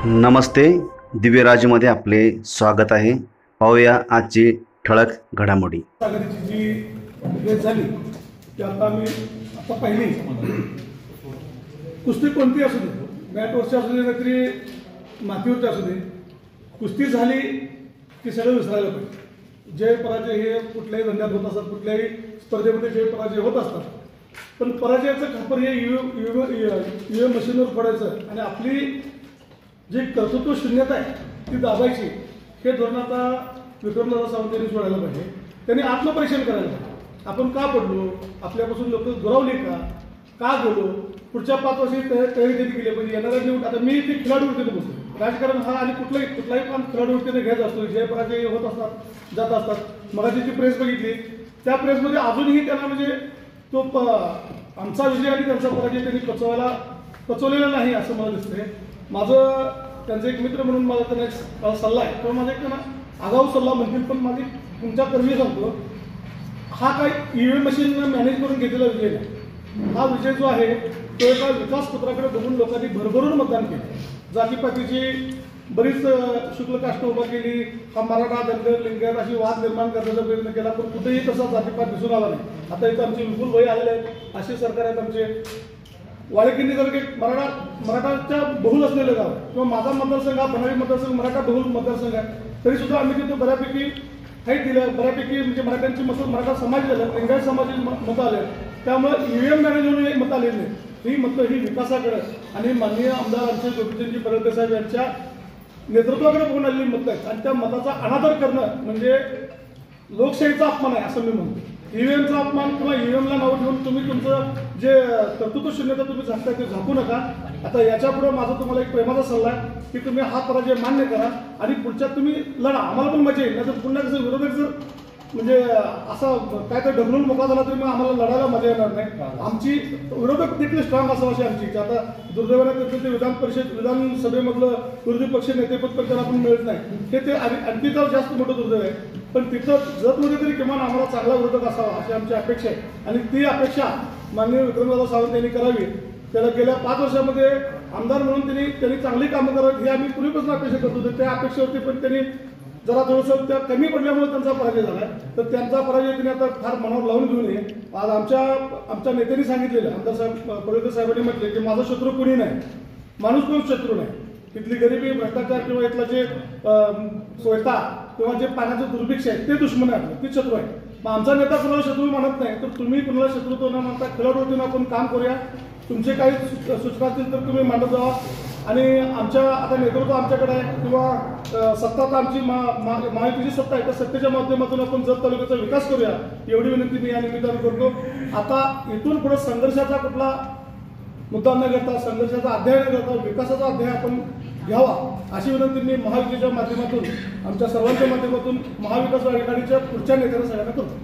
नमस्ते, दिव्यराजमध्ये आपले स्वागत आहे. पाहूया आजची ठळक घडामोडी. आघाडीची जी रेस झाली ती आता पाहिली. कुस्ती कोणती असू दे, बॅटवरची असू दे नाहीतरी मातीवरची असू दे, कुस्ती झाली की सगळं विसरायला पाहिजे. जय पराजय हे कुठल्याही धंद्यात होत असतात, कुठल्याही स्पर्धेमध्ये जय पराजय होत असतात. पण पराजयाचं खापर हे ईव्हीएम मशीनवर पडायचं आणि आपली जी कर्तृत्व शून्यता आहे ती दाबायची, हे धोरण आता विक्रमदादा सावंत यांनी सोडायला पाहिजे. त्यांनी आत्मपरीक्षण करायला पाहिजे. आपण का पडलो, आपल्यापासून लोक दुरावली का गेलो, पुढच्या 5 वर्षी तयारी कधी केली पाहिजे. येणाऱ्या निवड आता मी ते खिलाडूवृत्तीने बोलतो. राजकारण हा आणि कुठलाही काम खिलाडूवृत्तीने घ्यायचा असतो. जय पराजय होत असतात, जात असतात. मगाची जी प्रेस बघितली त्या प्रेसमध्ये अजूनही त्यांना म्हणजे तो आमचा विजय आणि त्यांचा पराजय त्यांनी पचवलेला नाही असं मला दिसतंय. माझं त्यांचा एक मित्र म्हणून मला त्यांना एक सल्ला आहे, तो माझा एक त्यांना आगाऊ सल्ला म्हणतील, पण माझी तुमच्या कर्मी सांगतो, हा काही ईव्हीएम मशीन मॅनेज करून घेतलेला विजय नाही. हा विजय जो आहे तो एका विकासपत्राकडे बघून लोकांनी भरभरून मतदान केलं. जातीपातीची बरीच शुक्ल काष्ट उभा केली, हा मराठा धनगर लिंगायत अशी वाद निर्माण करण्याचा प्रयत्न केला, पण कुठेही तसा जातीपात दिसून आला नाही. आता इथं आमचे विपुल भाई आलेले आहेत, असे सरकार आहेत आमचे. वाळकिंडी जर मराठाच्या बहुल असलेलं गाव किंवा माझा मतदारसंघ हा बनावी मतदारसंघ मराठा बहुल मतदारसंघ आहे, तरी सुद्धा आम्ही तिथे बऱ्यापैकी हाईट दिलं. बऱ्यापैकी म्हणजे मराठ्यांची मतं, मराठा समाज झालं, लिंगायत समाजाची मतं आले. त्यामुळे ईव्हीएम मॅनेज म्हणून एक मतं आलेली नाही. ही मतं ही विकासाकडे आणि माननीय आमदार आमचे गोपीचंदजी पडळकर साहेब यांच्या नेतृत्वाकडे बघून आलेली मतं आहेत. आणि त्या मताचा अनादर करणं म्हणजे लोकशाहीचा अपमान आहे असं मी म्हणतो. ईव्हीएमचा अपमान किंवा ईव्हीएमला नाव ठेवून तुम्ही तुमचं जे कर्तृत्व शून्यता तुम्ही झाकताय ते झाकू नका. आता याच्यापुढे माझा तुम्हाला एक प्रेमाचा सल्ला आहे की तुम्ही हा पराजय मान्य करा आणि पुढच्यात तुम्ही लढा. आम्हाला पण मजा येईल. नाही तर पुन्हा कसं विरोधक जर म्हणजे असा काय तर ढकलून मोकळा झाला तरी मग आम्हाला लढायला मजा येणार नाही. आमची विरोधक देखील स्ट्रॉंग असावं अशी आमची इच्छा. आता दुर्दैवाने ते विधानसभेमधलं विरोधी पक्ष नेतेपद पण त्यांना पण मिळत नाही, ते आणखी तर जास्त मोठं दुर्दैव आहे. पण तिथं जतमध्ये तरी किमान आम्हाला चांगला विरोधक असावा अशी आमची अपेक्षा आहे. आणि ती अपेक्षा माननीय विक्रमदादा सावंत यांनी करावी. त्याला गेल्या 5 वर्षामध्ये आमदार म्हणून त्यांनी चांगली कामं करावी ही आम्ही पूर्वीपासून अपेक्षा करतो. तर त्या अपेक्षेवरती पण त्यांनी जरा थोडंसं त्या कमी पडल्यामुळे त्यांचा पराजय झाला. तर त्यांचा पराजय त्यांनी आता फार मनावर लावून घेऊ नये. आज आमच्या नेत्यांनी सांगितलेलं, आमदार साहेब पडळकर साहेबांनी म्हटले की माझा शत्रू कोणी नाही, माणूस कोण शत्रू नाही. तिथली गरिबी, भ्रष्टाचार किंवा इथला जे सोयता किंवा जे पाण्याचं दुर्भिक्ष आहे ते दुश्मन आहे, आपलं ते शत्रू आहे. मग आमचा नेता कुणाला शत्रू मानत नाही, तर तुम्ही कुणाला शत्रुत्व न मानता खिलाडूवृत्तीनं आपण काम करूया. तुमचे काही सूचना असतील तर तुम्ही मांडत जावा. आणि आता नेतृत्व आमच्याकडे आहे किंवा सत्ता तर आमची महायुतीची सत्ता आहे, त्या सत्तेच्या माध्यमातून आपण जत तालुक्याचा विकास करूया एवढी विनंती मी या निमित्तानं करतो. आता इथून पुढे संघर्षाचा कुठला मुद्दा न करता, संघर्षाचा अध्याय न करता विकासाचा अध्याय आपण घ्यावा अशी विनंती मी महायुतीच्या माध्यमातून, आमच्या सर्वांच्या माध्यमातून महाविकास आघाडीच्या पुढच्या नेत्यांना सगळ्यांना करतो.